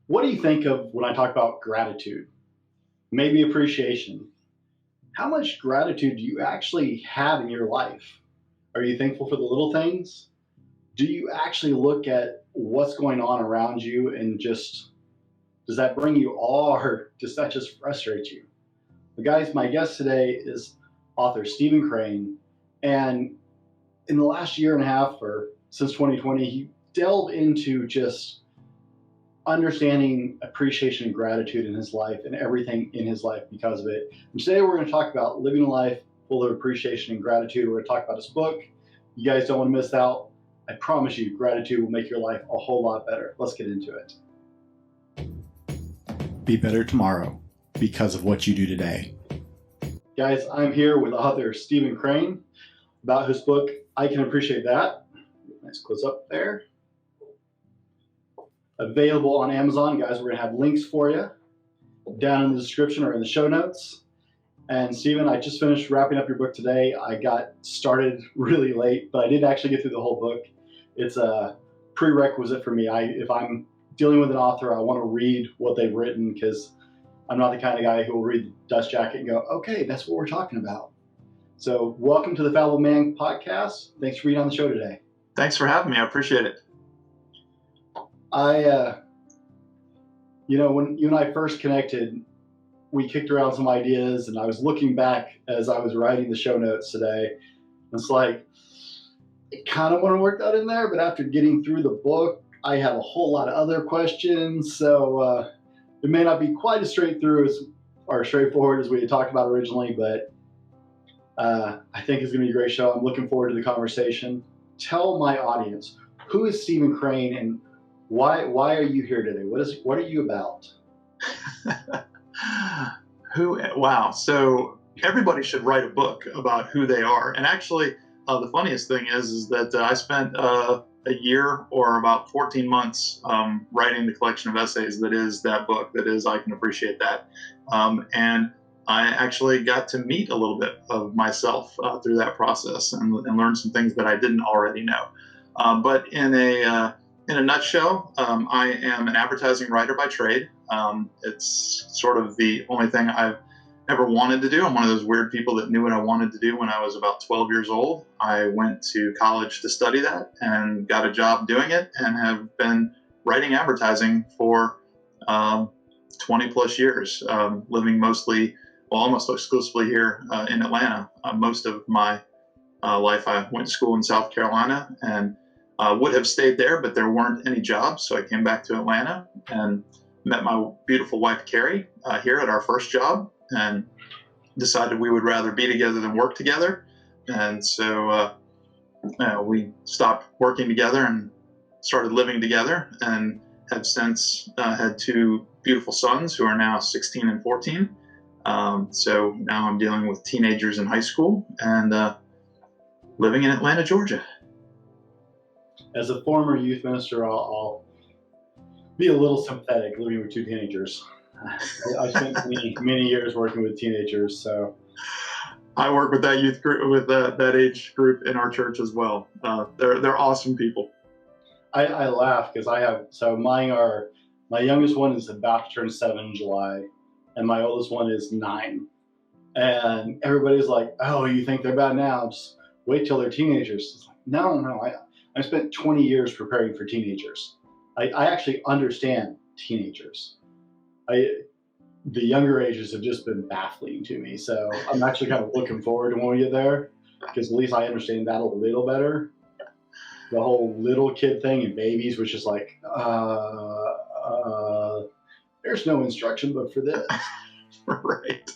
What do you think of when I talk about gratitude? Maybe appreciation. How much gratitude do you actually have in your life? Are you thankful for the little things? Do you actually look at what's going on around you and just does that bring you awe or does that just frustrate you? The guys, my guest today is author Stephen Crane, and in the last year and a half or since 2020, he delved into just understanding appreciation and gratitude in his life and everything in his life because of it. And today we're going to talk about living a life full of appreciation and gratitude. We're going to talk about his book. You guys don't want to miss out. I promise you, gratitude will make your life a whole lot better. Let's get into it. Be better tomorrow because of what you do today. Guys, I'm here with author Stephen Crane about his book, I Can Appreciate That. Nice close up there. Available on Amazon. Guys, we're going to have links for you down in the description or in the show notes. And Stephen, I just finished wrapping up your book today. I got started really late, but I did actually get through the whole book. It's a prerequisite for me. If I'm dealing with an author, I want to read what they've written because I'm not the kind of guy who will read the dust jacket and go, okay, that's what we're talking about. So welcome to the Fallible Man podcast. Thanks for being on the show today. Thanks for having me. I appreciate it. When you and I first connected, we kicked around some ideas, and I was looking back as I was writing the show notes today. It's like, I kind of want to work that in there, but after getting through the book, I have a whole lot of other questions. So it may not be quite as straightforward as we had talked about originally, but I think it's going to be a great show. I'm looking forward to the conversation. Tell my audience, who is Stephen Crane and why are you here today? What are you about? Wow. So everybody should write a book about who they are. And actually, the funniest thing is that I spent a year or about 14 months writing the collection of essays that is that book, that is I Can Appreciate That. And I actually got to meet a little bit of myself through that process and learn some things that I didn't already know. But in a nutshell, I am an advertising writer by trade. It's sort of the only thing I've ever wanted to do. I'm one of those weird people that knew what I wanted to do when I was about 12 years old. I went to college to study that and got a job doing it and have been writing advertising for 20 plus years, living almost exclusively here in Atlanta. Most of my life I went to school in South Carolina and would have stayed there, but there weren't any jobs. So I came back to Atlanta and met my beautiful wife, Carrie, here at our first job and decided we would rather be together than work together. And so we stopped working together and started living together and have since had two beautiful sons who are now 16 and 14. So now I'm dealing with teenagers in high school and living in Atlanta, Georgia. As a former youth minister, I'll be a little sympathetic living with two teenagers. I spent many years working with teenagers, so I work with that youth group, with that age group in our church as well. They're awesome people. I laugh because my youngest one is about to turn 7 in July, and my oldest one is 9. And everybody's like, "Oh, you think they're bad now? Just wait till they're teenagers." It's like, no. I spent 20 years preparing for teenagers. I actually understand teenagers. The younger ages have just been baffling to me. So I'm actually kind of looking forward to when we get there because at least I understand that a little better. The whole little kid thing and babies was just like, there's no instruction book for this. Right.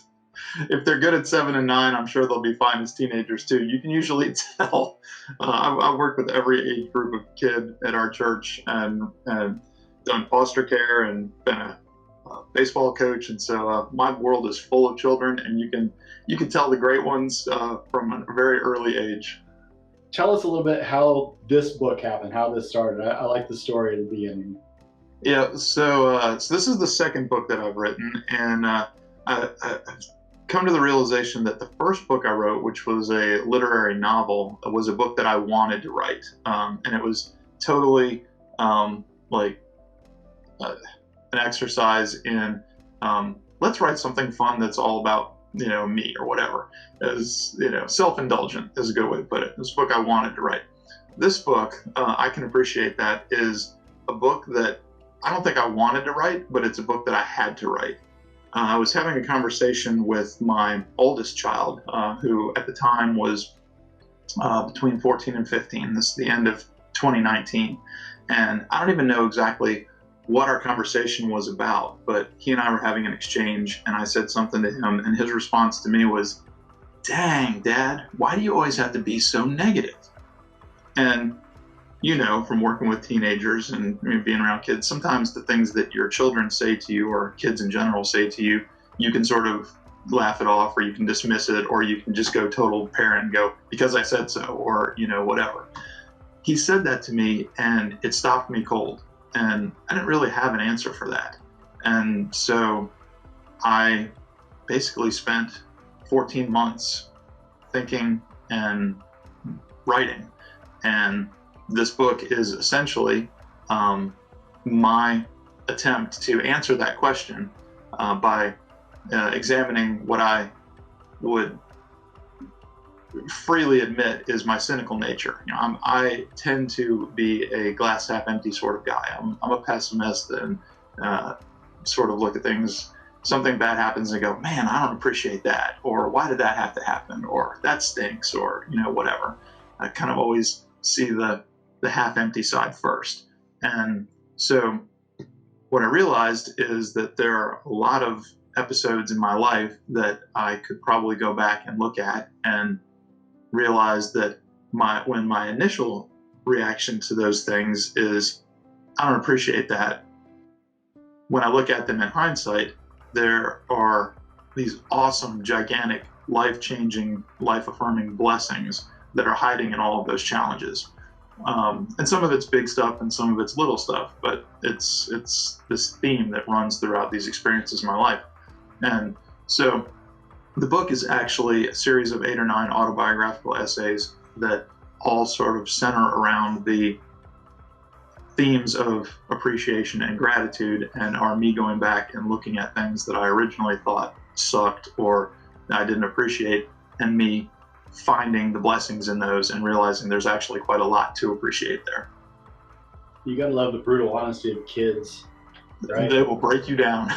If they're good at 7 and 9, I'm sure they'll be fine as teenagers too. You can usually tell. I've worked with every age group of kid at our church and done foster care and been a baseball coach, and so my world is full of children, and you can tell the great ones from a very early age. Tell us a little bit how this book happened, how this started. I like the story at the beginning. Yeah, so this is the second book that I've written, and I've come to the realization that the first book I wrote, which was a literary novel, was a book that I wanted to write, and it was totally an exercise in let's write something fun that's all about me or whatever. As self-indulgent is a good way to put it. This book I wanted to write. This book, I can appreciate that, is a book that I don't think I wanted to write, but it's a book that I had to write. I was having a conversation with my oldest child, who at the time was between 14 and 15. This is the end of 2019. And I don't even know exactly what our conversation was about, but he and I were having an exchange, and I said something to him, and his response to me was, "Dang, Dad, why do you always have to be so negative?" And from working with teenagers and being around kids, sometimes the things that your children say to you, or kids in general say to you, you can sort of laugh it off, or you can dismiss it, or you can just go total parent and go, because I said so, or whatever. He said that to me, and it stopped me cold, and I didn't really have an answer for that. And so I basically spent 14 months thinking and writing. And this book is essentially my attempt to answer that question by examining what I would freely admit is my cynical nature. I tend to be a glass half empty sort of guy. I'm a pessimist and sort of look at things. Something bad happens and go, man, I don't appreciate that, or why did that have to happen, or that stinks, or whatever. I kind of always see the half empty side first. And so what I realized is that there are a lot of episodes in my life that I could probably go back and look at and realize that when my initial reaction to those things is, I don't appreciate that, when I look at them in hindsight, there are these awesome, gigantic, life-changing, life-affirming blessings that are hiding in all of those challenges. And some of it's big stuff and some of it's little stuff, but it's this theme that runs throughout these experiences in my life. And so the book is actually a series of 8 or 9 autobiographical essays that all sort of center around the themes of appreciation and gratitude, and are me going back and looking at things that I originally thought sucked or I didn't appreciate, and me finding the blessings in those and realizing there's actually quite a lot to appreciate there. You gotta love the brutal honesty of kids, right? They will break you down.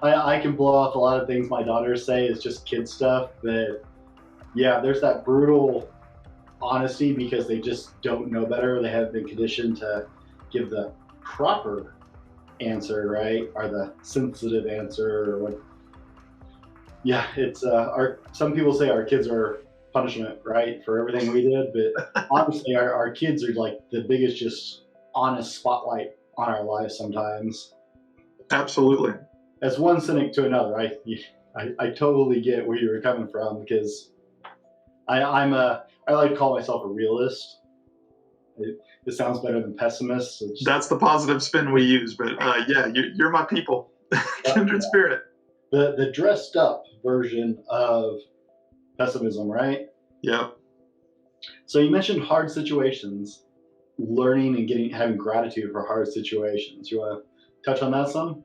I can blow off a lot of things my daughters say is just kid stuff, but yeah, there's that brutal honesty because they just don't know better. They haven't been conditioned to give the proper answer, right? Or the sensitive answer, or what. Yeah, it's some people say our kids are punishment, right, for everything we did, but honestly, our kids are like the biggest, just honest spotlight on our lives sometimes. Absolutely. As one cynic to another, I totally get where you were coming from, because I like to call myself a realist. It sounds better than pessimist. That's the positive spin we use, but yeah, you're my people. Kindred spirit. The dressed up version of pessimism, right? Yep. So you mentioned hard situations, learning and having gratitude for hard situations. You want to touch on that some?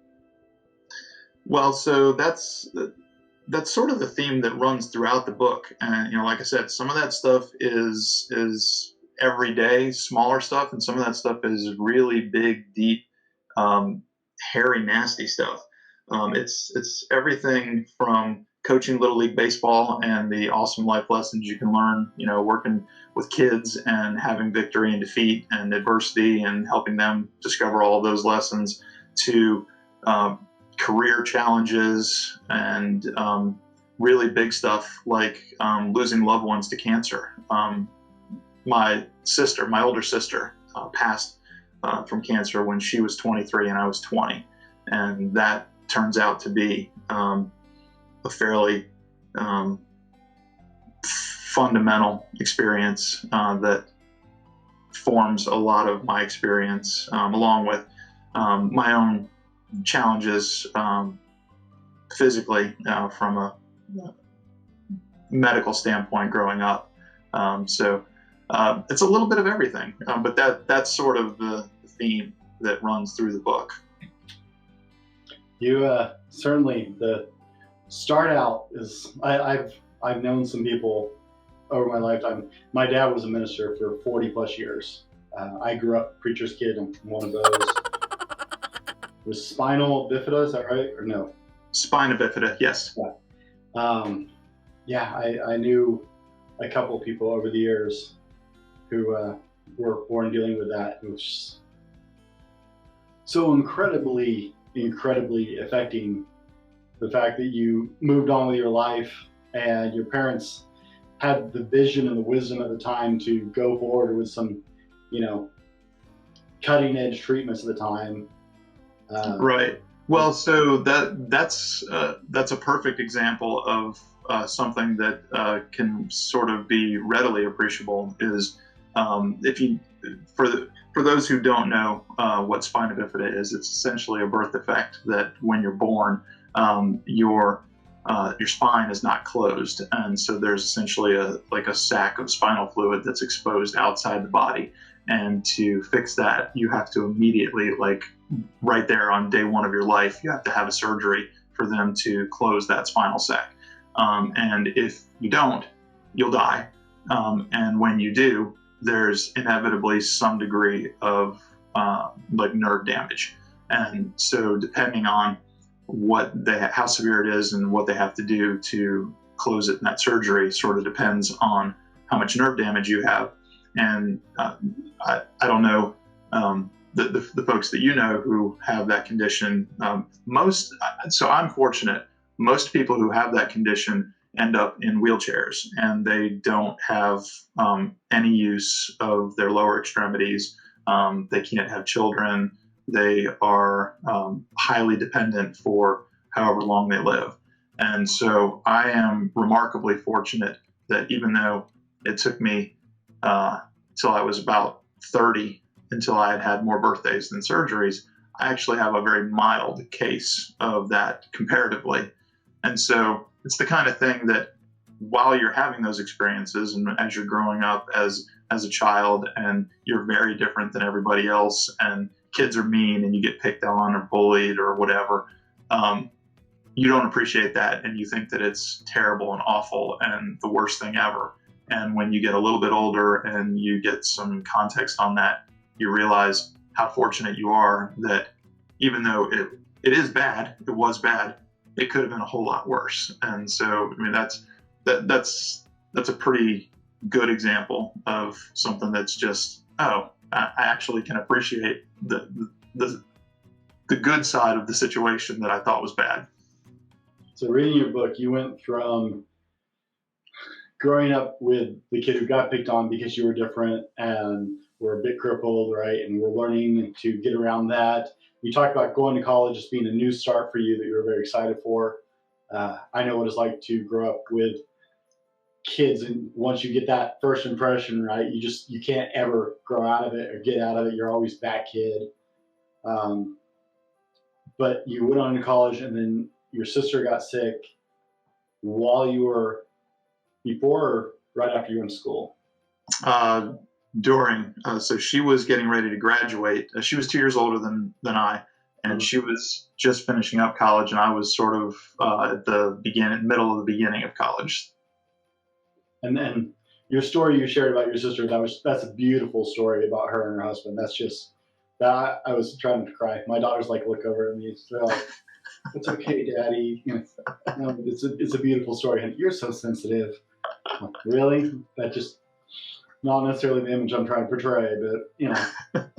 Well, so that's sort of the theme that runs throughout the book. And like I said, some of that stuff is everyday, smaller stuff, and some of that stuff is really big, deep, hairy, nasty stuff. It's everything from coaching Little League Baseball and the awesome life lessons you can learn, working with kids and having victory and defeat and adversity and helping them discover all of those lessons, to career challenges and really big stuff like losing loved ones to cancer. My older sister, passed from cancer when she was 23 and I was 20. And that turns out to be a fairly fundamental experience that forms a lot of my experience, along with my own challenges physically from a medical standpoint growing up. So it's a little bit of everything, but that's sort of the theme that runs through the book. You certainly the start out is I've known some people over my lifetime. My dad was a minister for 40 plus years. I grew up a preacher's kid. I'm one of those. Was spinal bifida, is that right or no? Spina bifida, yes. Yeah. Yeah, I knew a couple of people over the years who were born dealing with that. It was so incredibly affecting, the fact that you moved on with your life and your parents had the vision and the wisdom at the time to go forward with some, you know, cutting edge treatments at the time. Right. Well, so that's a perfect example of something that can sort of be readily appreciable. Is if you for those who don't know what spina bifida is, it's essentially a birth defect that when you're born, your spine is not closed, and so there's essentially a sac of spinal fluid that's exposed outside the body. And to fix that, you have to immediately, like right there on day one of your life, you have to have a surgery for them to close that spinal sac. And if you don't, you'll die. And when you do, there's inevitably some degree of like nerve damage. And so depending on how severe it is and what they have to do to close it in that surgery sort of depends on how much nerve damage you have. And I don't know the folks that you know who have that condition. So I'm fortunate. Most people who have that condition end up in wheelchairs, and they don't have any use of their lower extremities. They can't have children. They are highly dependent for however long they live. And so I am remarkably fortunate that even though it took me till I was about 30 until I had more birthdays than surgeries, I actually have a very mild case of that comparatively. And so it's the kind of thing that while you're having those experiences and as you're growing up as a child and you're very different than everybody else and kids are mean and you get picked on or bullied or whatever, you don't appreciate that and you think that it's terrible and awful and the worst thing ever. And when you get a little bit older and you get some context on that, you realize how fortunate you are that even though it is bad, it was bad, it could have been a whole lot worse. And so, I mean, that's a pretty good example of something that's just, I actually can appreciate the good side of the situation that I thought was bad. So reading your book, you went from growing up with the kid who got picked on because you were different and were a bit crippled, right? And we're learning to get around that. You talked about going to college as being a new start for you that you were very excited for. I know what it's like to grow up with kids, and once you get that first impression, right, you can't ever grow out of it or get out of it. You're always that kid. But you went on to college, and then your sister got sick while you were before or right after you went to school? During. So she was getting ready to graduate. She was 2 years older than I, and she was just finishing up college, and I was sort of at the middle of the beginning of college. And then your story you shared about your sister, that's a beautiful story about her and her husband. That's just that I was trying to cry. My daughters like look over at me. They're like, "It's okay, Daddy." No, it's a beautiful story. And you're so sensitive. Like, really? That just not necessarily the image I'm trying to portray, but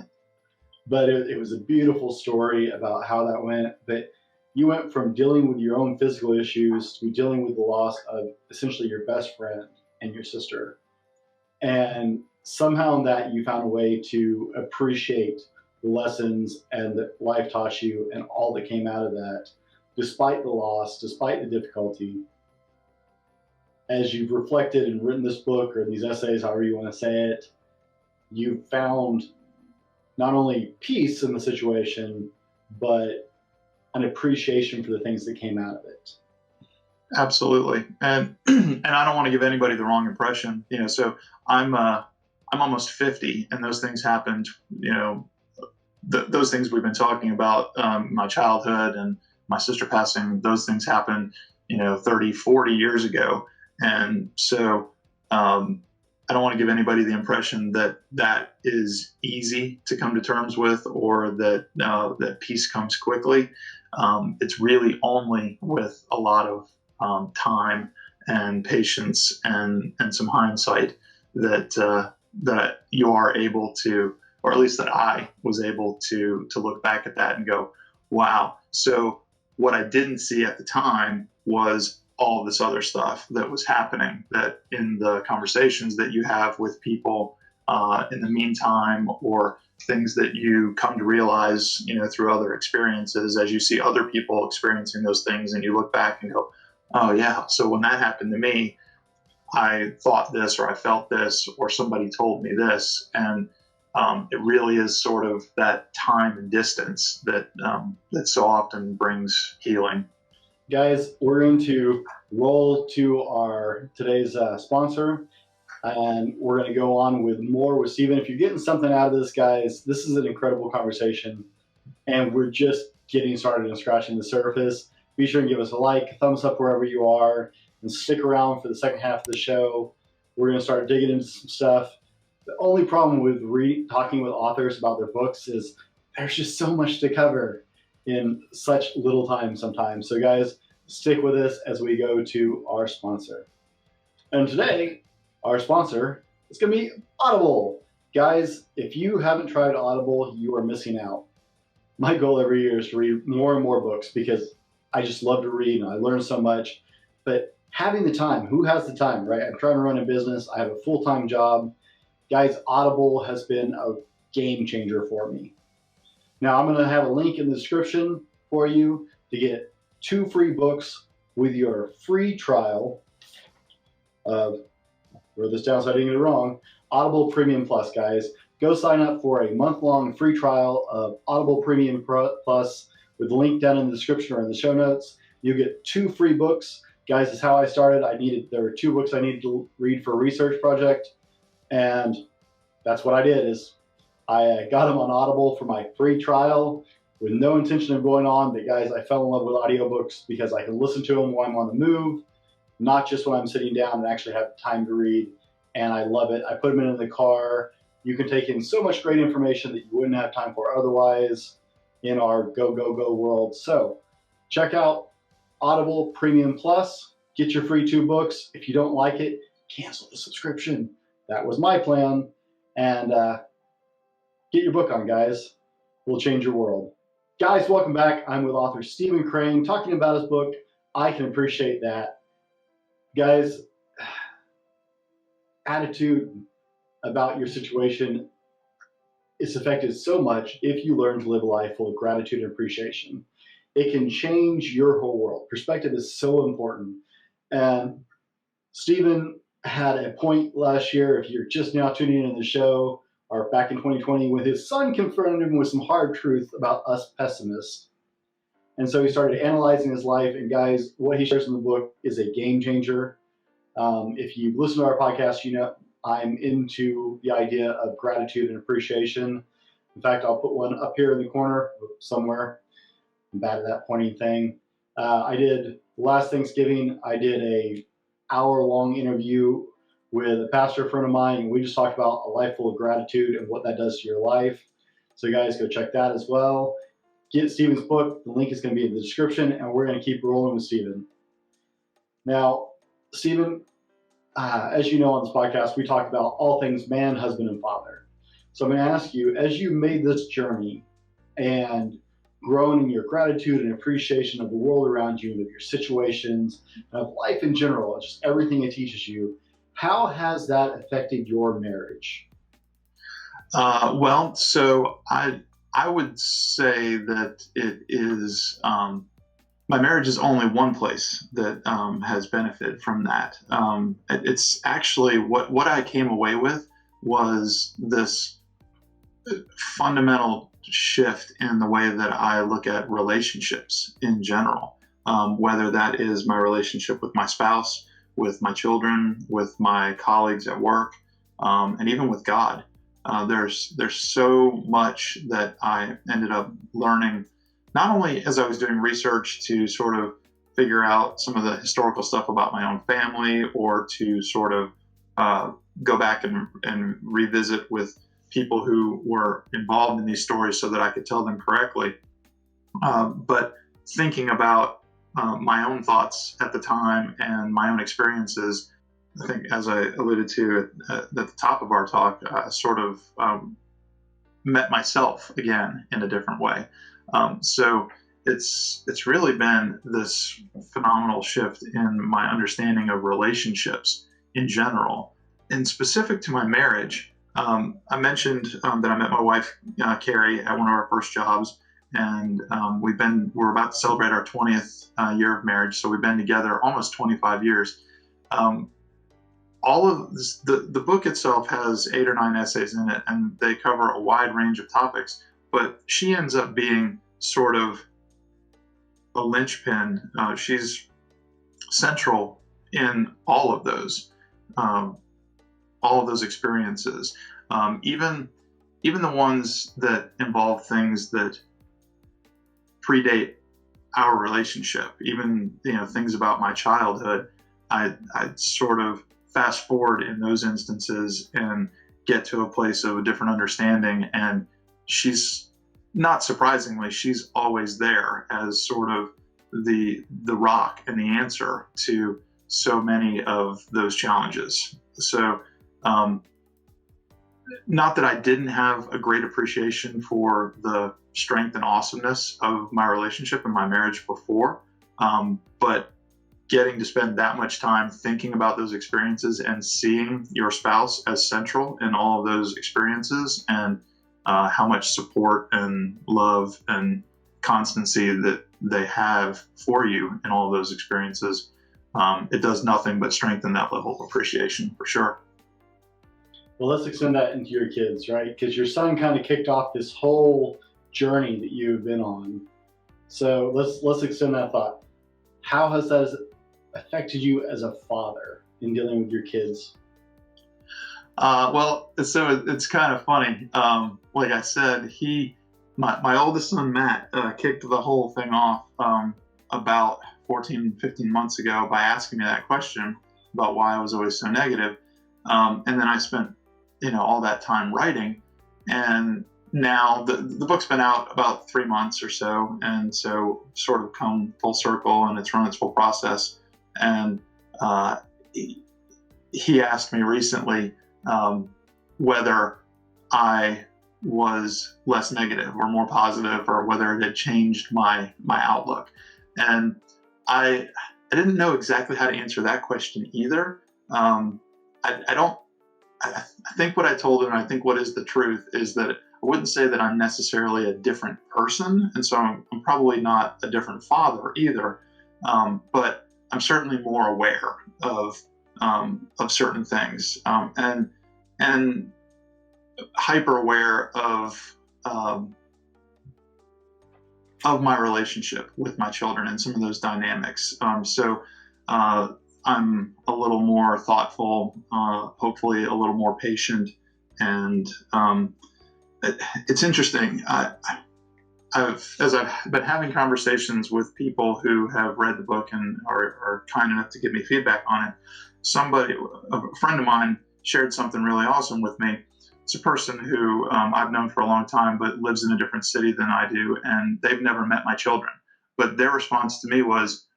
but it was a beautiful story about how that went. That you went from dealing with your own physical issues to dealing with the loss of essentially your best friend and your sister. And somehow in that you found a way to appreciate the lessons and that life taught you and all that came out of that, despite the loss, despite the difficulty. As you've reflected and written this book or these essays, however you want to say it, you've found not only peace in the situation, but an appreciation for the things that came out of it. Absolutely, and I don't want to give anybody the wrong impression. So I'm almost 50, and those things happened. Those things we've been talking about, my childhood and my sister passing, those things happened, 30, 40 years ago. And so I don't want to give anybody the impression that that is easy to come to terms with, or that that peace comes quickly. It's really only with a lot of time and patience and some hindsight that that you are able to, or at least that I was able to look back at that and go, wow. So what I didn't see at the time was all this other stuff that was happening, that in the conversations that you have with people in the meantime, or things that you come to realize, through other experiences, as you see other people experiencing those things, and you look back and go, oh yeah, so when that happened to me, I thought this, or I felt this, or somebody told me this. And it really is sort of that time and distance that so often brings healing. Guys, we're going to roll to our today's sponsor, and we're going to go on with more with Stephen. If you're getting something out of this, guys, this is an incredible conversation, and we're just getting started and scratching the surface. Be sure and give us a like, a thumbs up wherever you are, and stick around for the second half of the show. We're going to start digging into some stuff. The only problem with talking with authors about their books is there's just so much to cover in such little time sometimes. So guys, stick with us as we go to our sponsor. And today, our sponsor is going to be Audible. Guys, if you haven't tried Audible, you are missing out. My goal every year is to read more and more books because I just love to read and I learn so much. But having the time, who has the time, right? I'm trying to run a business. I have a full-time job. Guys, Audible has been a game changer for me. Now, I'm going to have a link in the description for you to get 2 free books with your free trial of, wrote this down so I didn't get it wrong, Audible Premium Plus, guys. Go sign up for a month-long free trial of Audible Premium Plus with the link down in the description or in the show notes. You get 2 free books. Guys, this is how I started. There were 2 books I needed to read for a research project, and that's what I did is I got them on Audible for my free trial with no intention of going on. But guys, I fell in love with audiobooks because I can listen to them while I'm on the move, not just when I'm sitting down and actually have time to read. And I love it. I put them in the car. You can take in so much great information that you wouldn't have time for otherwise in our go, go, go world. So check out Audible Premium Plus. Get your free 2 books. If you don't like it, cancel the subscription. That was my plan. And get your book on, guys. We'll change your world. Guys, welcome back. I'm with author Stephen Crane talking about his book, I Can Appreciate That. Guys, attitude about your situation is affected so much if you learn to live a life full of gratitude and appreciation. It can change your whole world. Perspective is so important. And Stephen had a point last year, if you're just now tuning in the show, or back in 2020, when his son confronted him with some hard truth about us pessimists. And so he started analyzing his life. And guys, what he shares in the book is a game changer. If you listen to our podcast, you know I'm into the idea of gratitude and appreciation. In fact, I'll put one up here in the corner somewhere. I'm bad at that pointing thing. Last Thanksgiving, I did a hour-long interview with a pastor friend of mine, and we just talked about a life full of gratitude and what that does to your life. So guys, go check that as well. Get Stephen's book. The link is going to be in the description, and we're going to keep rolling with Stephen. Now, Stephen, as you know on this podcast, we talk about all things man, husband, and father. So I'm going to ask you, as you made this journey and grown in your gratitude and appreciation of the world around you, of your situations, and of life in general, just everything it teaches you, how has that affected your marriage? Well, so I would say that it is my marriage is only one place that has benefited from that. It's actually what I came away with was this fundamental shift in the way that I look at relationships in general, whether that is my relationship with my spouse, with my children, with my colleagues at work, and even with God. There's so much that I ended up learning not only as I was doing research to sort of figure out some of the historical stuff about my own family, or to sort of uh, go back and revisit with people who were involved in these stories so that I could tell them correctly, but thinking about my own thoughts at the time and my own experiences. I think, as I alluded to at the top of our talk, I sort of met myself again in a different way. So it's really been this phenomenal shift in my understanding of relationships in general, and specific to my marriage. I mentioned that I met my wife Carrie at one of our first jobs, and we're about to celebrate our 20th year of marriage, so we've been together almost 25 years. Um, all of this, the book itself has 8 or 9 essays in it, and they cover a wide range of topics. But she ends up being sort of a linchpin. She's central in um, all of those experiences, even the ones that involve things that predate our relationship. Even things about my childhood, I sort of fast forward in those instances and get to a place of a different understanding. And she's, not surprisingly, she's always there as sort of the rock and the answer to so many of those challenges. So, um, not that I didn't have a great appreciation for the strength and awesomeness of my relationship and my marriage before, but getting to spend that much time thinking about those experiences and seeing your spouse as central in all of those experiences, and how much support and love and constancy that they have for you in all of those experiences, it does nothing but strengthen that level of appreciation for sure. Well, let's extend that into your kids, right? Because your son kind of kicked off this whole journey that you've been on. So let's extend that thought. How has that affected you as a father in dealing with your kids? Well, so it's kind of funny. Like I said, my oldest son, Matt, kicked the whole thing off about 14, 15 months ago by asking me that question about why I was always so negative. And then I spent, all that time writing. And now the book's been out about 3 months or so. And so sort of come full circle, and it's run its full process. And uh, he asked me recently whether I was less negative or more positive, or whether it had changed my outlook. And I didn't know exactly how to answer that question either. I don't. I think what I told him, and I think what is the truth, is that I wouldn't say that I'm necessarily a different person, and so I'm probably not a different father either. But I'm certainly more aware of certain things, and hyper aware of my relationship with my children and some of those dynamics. So I'm a little more thoughtful, hopefully a little more patient, and it's interesting. As I've been having conversations with people who have read the book and are kind enough to give me feedback on it, a friend of mine, shared something really awesome with me. It's a person who I've known for a long time, but lives in a different city than I do, and they've never met my children. But their response to me was,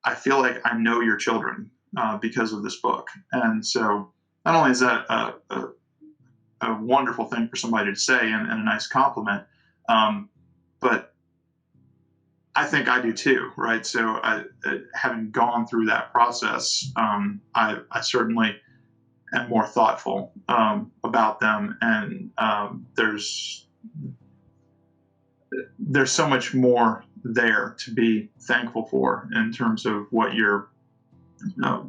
"I feel like I know your children because of this book." And so, not only is that a wonderful thing for somebody to say, and a nice compliment, but I think I do too, right? So, having gone through that process, I certainly am more thoughtful about them, and there's so much more there to be thankful for in terms of uh,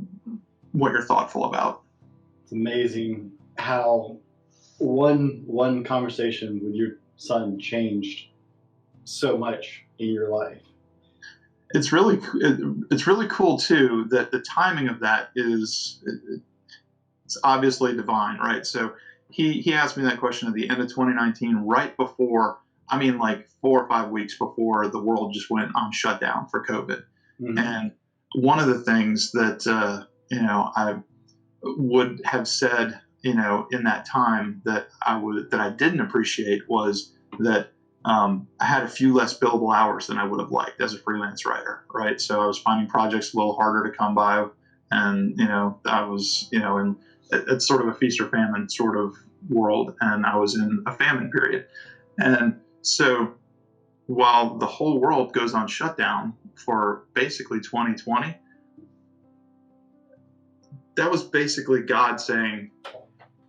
what you're thoughtful about. It's amazing how one conversation with your son changed so much in your life. It's really cool too that the timing of that it's obviously divine, right? So he asked me that question at the end of 2019, right before I mean, like 4 or 5 weeks before the world just went on shutdown for COVID. Hmm. And one of the things that, I would have said, in that time that I didn't appreciate was that I had a few less billable hours than I would have liked as a freelance writer, right? So I was finding projects a little harder to come by, and I was, in it's sort of a feast or famine sort of world, and I was in a famine period, and so while the whole world goes on shutdown for basically 2020, that was basically God saying,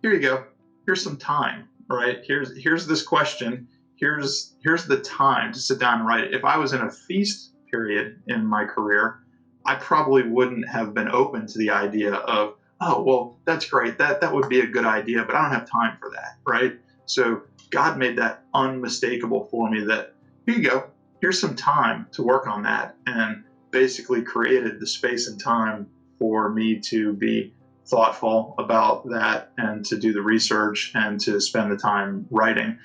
here you go. Here's some time, right? Here's this question. Here's the time to sit down and write it. If I was in a feast period in my career, I probably wouldn't have been open to the idea of, oh, well, that's great. That would be a good idea, but I don't have time for that, right? So God made that unmistakable for me that here you go. Here's some time to work on that, and basically created the space and time for me to be thoughtful about that and to do the research and to spend the time writing.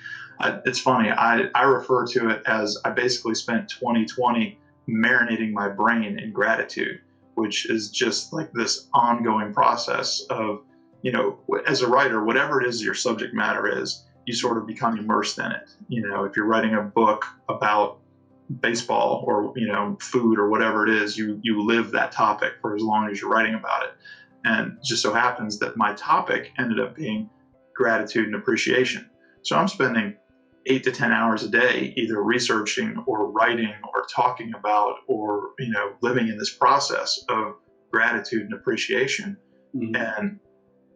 It's funny, I refer to it as I basically spent 2020 marinating my brain in gratitude, which is just like this ongoing process of, as a writer, whatever it is your subject matter is, you sort of become immersed in it. If you're writing a book about baseball or food or whatever it is, you live that topic for as long as you're writing about it. And it just so happens that my topic ended up being gratitude and appreciation. So I'm spending 8 to 10 hours a day either researching or writing or talking about or living in this process of gratitude and appreciation. Hmm. And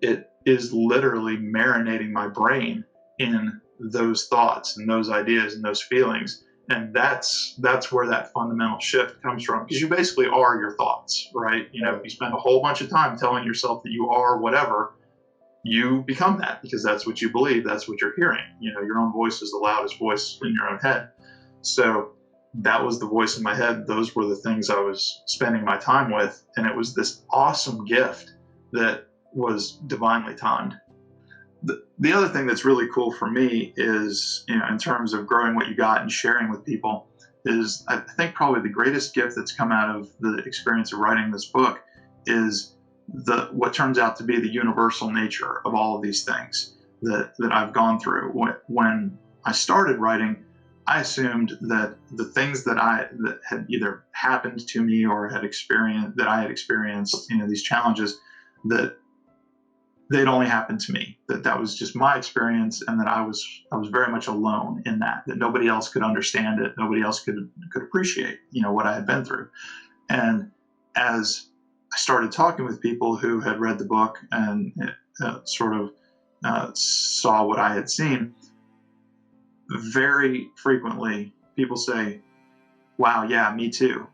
it is literally marinating my brain in those thoughts and those ideas and those feelings. And that's where that fundamental shift comes from, because you basically are your thoughts, right? You spend a whole bunch of time telling yourself that you are whatever, you become that because that's what you believe, that's what you're hearing. Your own voice is the loudest voice in your own head. So that was the voice in my head. Those were the things I was spending my time with, and it was this awesome gift that was divinely timed. The other thing that's really cool for me is, in terms of growing what you got and sharing with people, is I think probably the greatest gift that's come out of the experience of writing this book is what turns out to be the universal nature of all of these things that I've gone through. When I started writing, I assumed that the things that had either happened to me or I had experienced, these challenges, that they'd only happened to me, that was just my experience, and that I was very much alone in that nobody else could understand it, nobody else could appreciate what I had been through. And as I started talking with people who had read the book and sort of saw what I had seen, very frequently people say, wow, yeah, me too.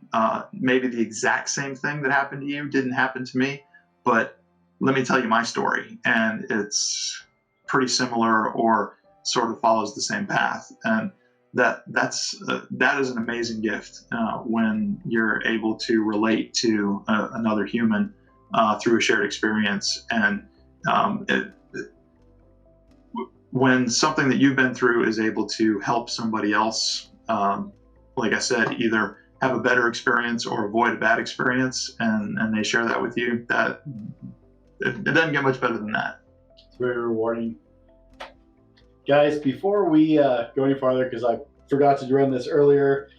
Maybe the exact same thing that happened to you didn't happen to me, but let me tell you my story, and it's pretty similar or sort of follows the same path. And that is an amazing gift when you're able to relate to another human through a shared experience. And when something that you've been through is able to help somebody else, like I said, either have a better experience or avoid a bad experience, and they share that with you, that it doesn't get much better than that. It's very rewarding. Guys, before we go any farther, because I forgot to run this earlier,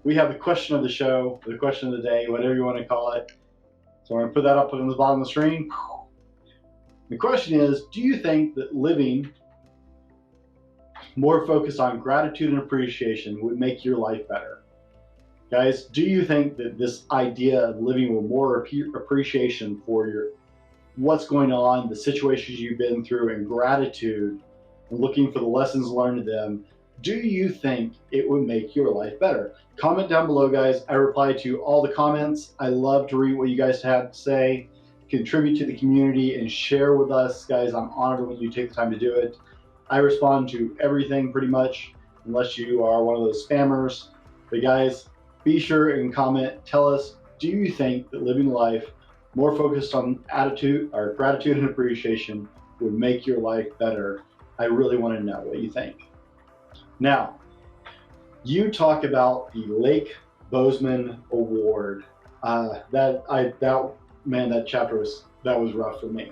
we have the question of the show, the question of the day, whatever you want to call it. So I'm going to put that up on the bottom of the screen. The question is, do you think that living more focused on gratitude and appreciation would make your life better? Guys, do you think that this idea of living with more appreciation for what's going on, the situations you've been through, and gratitude, and looking for the lessons learned in them, do you think it would make your life better? Comment down below, guys. I reply to all the comments. I love to read what you guys have to say, contribute to the community, and share with us, guys. I'm honored when you take the time to do it. I respond to everything pretty much, unless you are one of those spammers. But guys, be sure and comment. Tell us, do you think that living life more focused on attitude or gratitude and appreciation would make your life better? I really want to know what you think. Now, You talk about the Lake Bozeman Award. That man, that chapter was rough for me.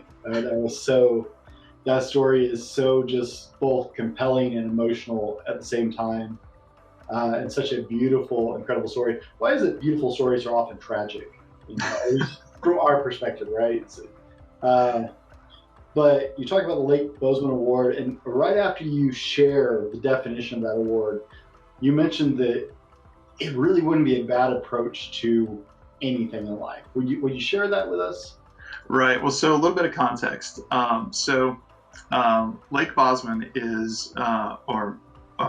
That story is so just both compelling and emotional at the same time, and such a beautiful, incredible story. Why is it beautiful stories are often tragic? At least from our perspective, right? Uh, but you talk about the Lake Bozeman Award, and right after you share the definition of that award, you mentioned that it really wouldn't be a bad approach to anything in life. Would you share that with us? Right. Well, so a little bit of context. Lake Bosman is or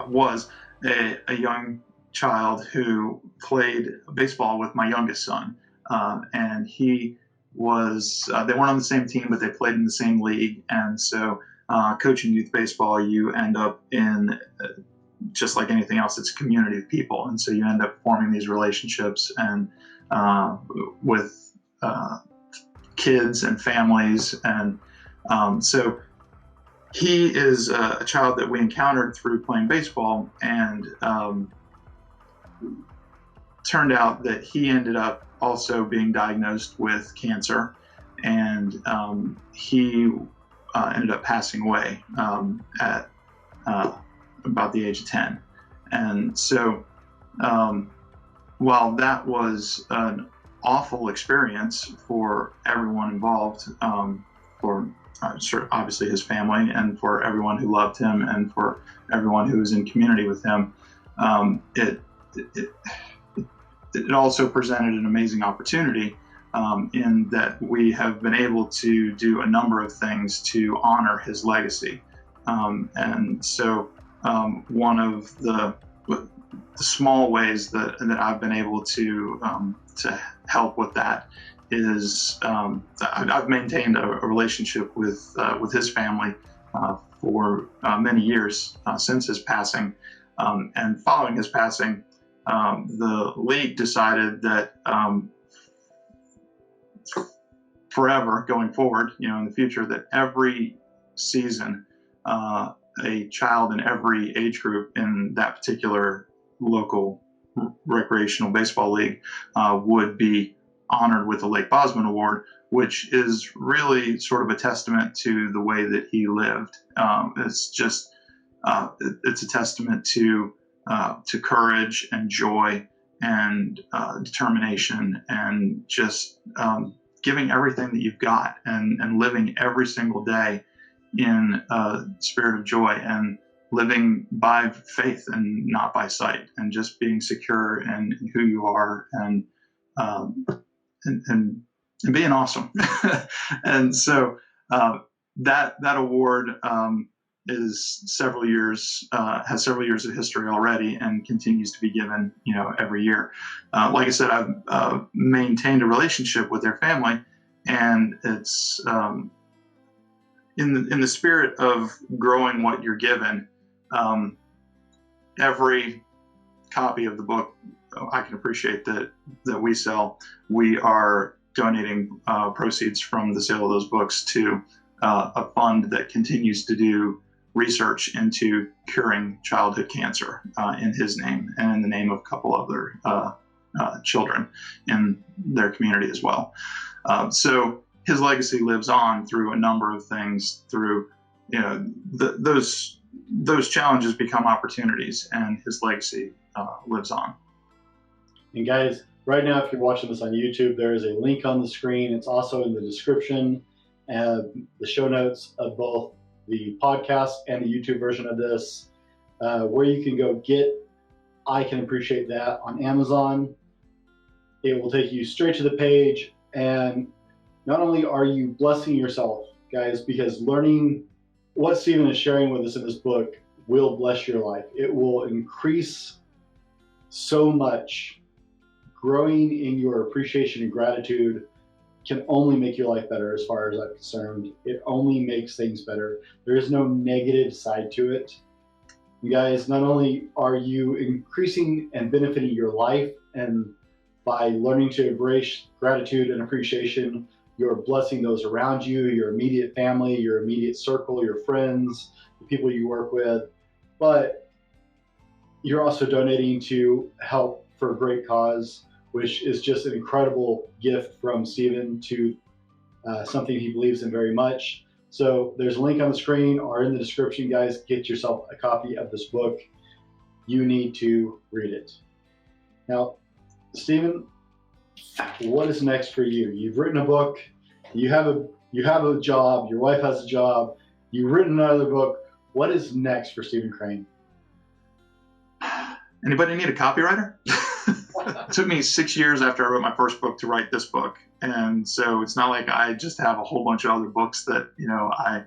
was a young child who played baseball with my youngest son, and he was they weren't on the same team, but they played in the same league. And so, coaching youth baseball, you end up in just like anything else, it's a community of people, and so you end up forming these relationships and with kids and families, and so he is a child that we encountered through playing baseball, and turned out that he ended up also being diagnosed with cancer, and he ended up passing away at about the age of 10. And so, while that was an awful experience for everyone involved, for obviously his family, and for everyone who loved him, and for everyone who was in community with him, it, it it also presented an amazing opportunity, in that we have been able to do a number of things to honor his legacy. And so, one of the small ways that I've been able to help with that is, I've maintained a relationship with his family for many years since his passing, and following his passing, the league decided that, forever going forward, in the future, that every season, a child in every age group in that particular local recreational baseball league would be honored with the Lake Bosman Award, which is really sort of a testament to the way that he lived. It's a testament to courage and joy and determination, and just giving everything that you've got, and living every single day in a spirit of joy, and living by faith and not by sight, and just being secure in who you are, um, and being awesome. And so, that award, is several years has several years of history already, and continues to be given every year. Like I said, I've maintained a relationship with their family, and it's, in the spirit of growing what you're given. Every copy of the book, I can appreciate that we sell, we are donating proceeds from the sale of those books to a fund that continues to do research into curing childhood cancer, in his name, and in the name of a couple other children in their community as well. So his legacy lives on through a number of things. Through those challenges become opportunities, and his legacy lives on. And guys, right now, if you're watching this on YouTube, there is a link on the screen. It's also in the description and the show notes of both the podcast and the YouTube version of this, where you can go get I Can Appreciate That on Amazon. It will take you straight to the page, and not only are you blessing yourself, guys, because learning what Stephen is sharing with us in this book will bless your life. It will increase so much. Growing in your appreciation and gratitude can only make your life better, as far as I'm concerned. It only makes things better. There is no negative side to it. You guys, not only are you increasing and benefiting your life, and by learning to embrace gratitude and appreciation, you're blessing those around you, your immediate family, your immediate circle, your friends, the people you work with. But you're also donating to help for a great cause, which is just an incredible gift from Stephen to something he believes in very much. So there's a link on the screen or in the description, guys. Get yourself a copy of this book. You need to read it. Now, Stephen, what is next for you? You've written a book. You have a job. Your wife has a job. You've written another book. What is next for Stephen Crane? Anybody need a copywriter? It took me 6 years after I wrote my first book to write this book. And so it's not like I just have a whole bunch of other books that, I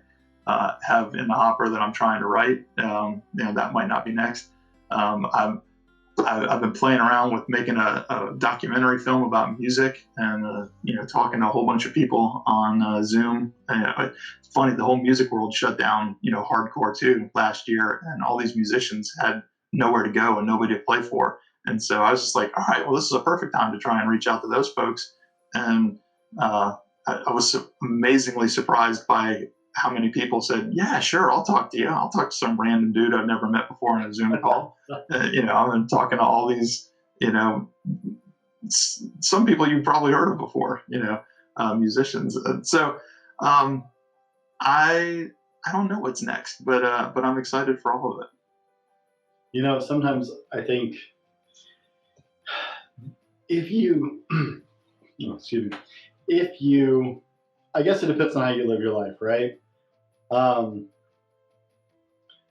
have in the hopper that I'm trying to write. That might not be next. I've been playing around with making a documentary film about music and, talking to a whole bunch of people on Zoom. It's funny, the whole music world shut down, hardcore too last year, and all these musicians had nowhere to go and nobody to play for. And so I was just like, all right, well, this is a perfect time to try and reach out to those folks. And I was amazingly surprised by how many people said, yeah, sure, I'll talk to you. I'll talk to some random dude I've never met before in a Zoom call. I've been talking to all these, some people you've probably heard of before, musicians. And so I don't know what's next, but I'm excited for all of it. Sometimes I think I guess it depends on how you live your life, right?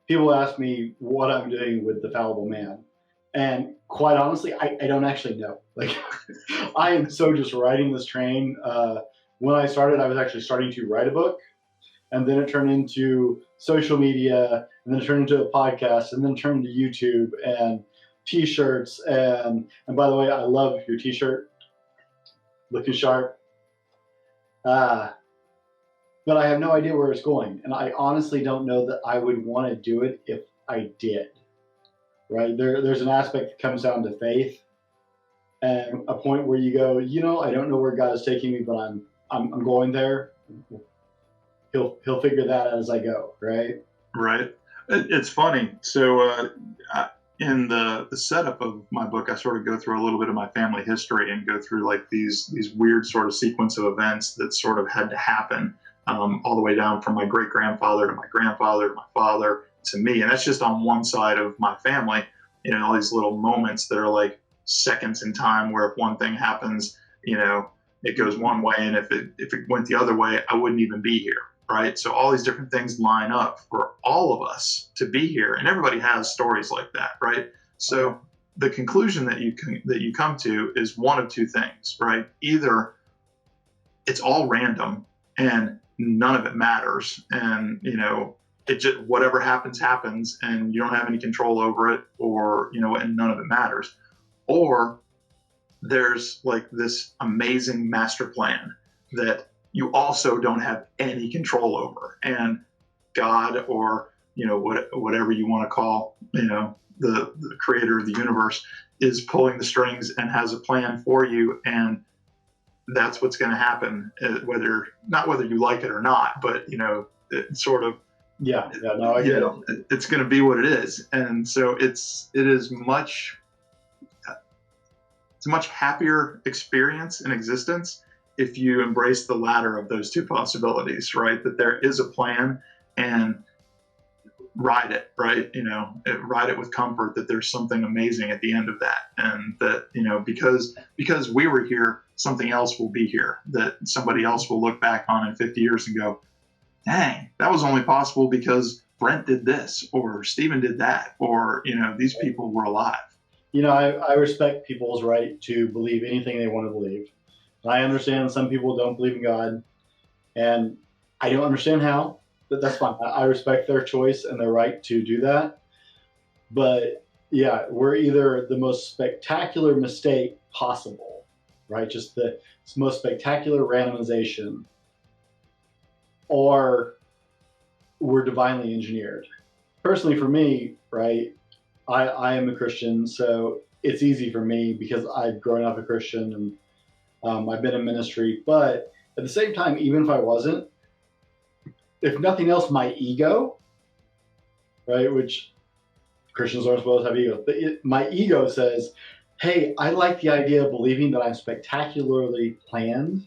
People ask me what I'm doing with the fallible man. And quite honestly, I don't actually know. Like, I am so just riding this train. When I started, I was actually starting to write a book, and then it turned into social media, and then it turned into a podcast, and then it turned into YouTube and T-shirts. And by the way, I love your T-shirt, looking sharp. But I have no idea where it's going, and I honestly don't know that I would want to do it if I did. Right? There's an aspect that comes down to faith, and a point where you go, I don't know where God is taking me, but I'm going there. He'll figure that out as I go, right? Right. It's funny. So in the setup of my book, I sort of go through a little bit of my family history and go through like these weird sort of sequence of events that sort of had to happen, all the way down from my great-grandfather to my grandfather to my father to me. And that's just on one side of my family, all these little moments that are like seconds in time where if one thing happens, it goes one way, and if it went the other way, I wouldn't even be here. Right. So all these different things line up for all of us to be here. And everybody has stories like that. Right. So the conclusion that you come to is one of two things. Right. Either it's all random and none of it matters. And, it just, whatever happens, and you don't have any control over it, or, and none of it matters. Or there's like this amazing master plan that you also don't have any control over, and God, or whatever you want to call the creator of the universe, is pulling the strings and has a plan for you, and that's what's going to happen, whether you like it or not, but it's sort of I get it. It's going to be what it is. And so it's a much happier experience in existence if you embrace the latter of those two possibilities, right? That there is a plan, and ride it, right? Ride it with comfort that there's something amazing at the end of that. And that, because we were here, something else will be here that somebody else will look back on in 50 years and go, dang, that was only possible because Brent did this, or Stephen did that, or, these people were alive. I respect people's right to believe anything they want to believe. I understand some people don't believe in God, and I don't understand how, but that's fine. I respect their choice and their right to do that. But yeah, we're either the most spectacular mistake possible, right? Just the most spectacular randomization, or we're divinely engineered. Personally, for me, right, I am a Christian, so it's easy for me because I've grown up a Christian, and I've been in ministry. But at the same time, even if I wasn't, if nothing else, my ego, right, which Christians aren't supposed to have ego. My ego says, hey, I like the idea of believing that I'm spectacularly planned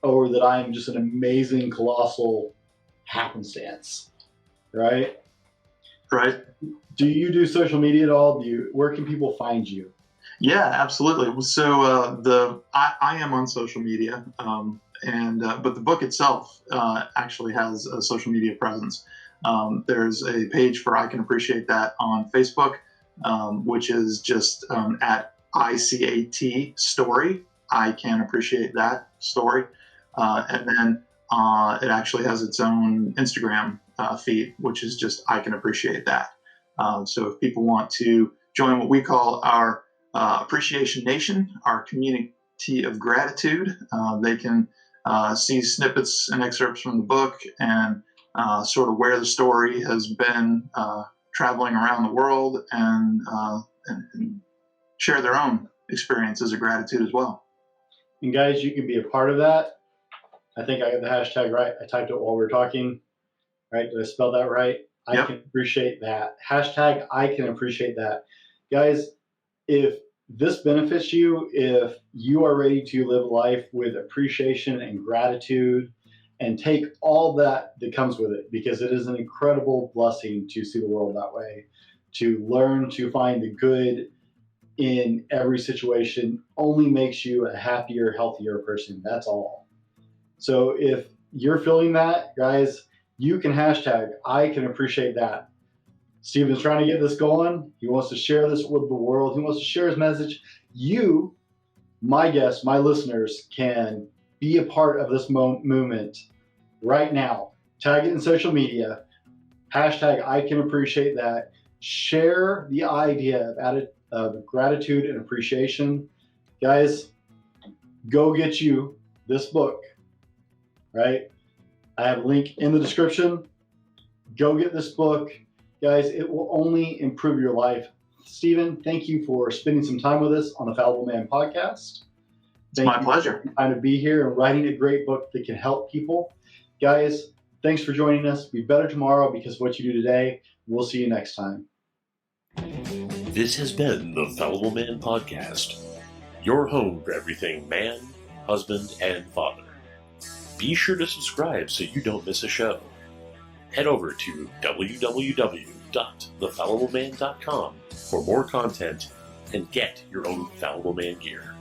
or that I'm just an amazing, colossal happenstance, right? Right. Do you do social media at all? Where can people find you? Yeah, absolutely. So I am on social media, but the book itself actually has a social media presence. There's a page for I Can Appreciate That on Facebook, which is just at ICAT story. I Can Appreciate That story, and then it actually has its own Instagram feed, which is just I Can Appreciate That. So if people want to join what we call our Appreciation Nation, our community of gratitude, they can see snippets and excerpts from the book and sort of where the story has been traveling around the world and share their own experiences of gratitude as well. And guys, you can be a part of that. I think I got the hashtag right. I typed it while we were talking. Right? Did I spell that right? Yep. I can appreciate that. Hashtag I can appreciate that. Guys, if this benefits you, if you are ready to live life with appreciation and gratitude and take all that comes with it, because it is an incredible blessing to see the world that way, to learn to find the good in every situation only makes you a happier, healthier person. That's all. So if you're feeling that, guys, you can hashtag I can appreciate that. Stephen's trying to get this going. He wants to share this with the world. He wants to share his message. You, my guests, my listeners, can be a part of this movement right now. Tag it in social media. Hashtag I can appreciate that. Share the idea of gratitude and appreciation. Guys, go get you this book, right? I have a link in the description. Go get this book. Guys, it will only improve your life. Stephen, thank you for spending some time with us on the Fallible Man podcast. It's my pleasure. Time to be here and writing a great book that can help people. Guys, thanks for joining us. Be better tomorrow because of what you do today. We'll see you next time. This has been the Fallible Man podcast, your home for everything man, husband, and father. Be sure to subscribe so you don't miss a show. Head over to www.thefallibleman.com for more content and get your own Fallible Man gear.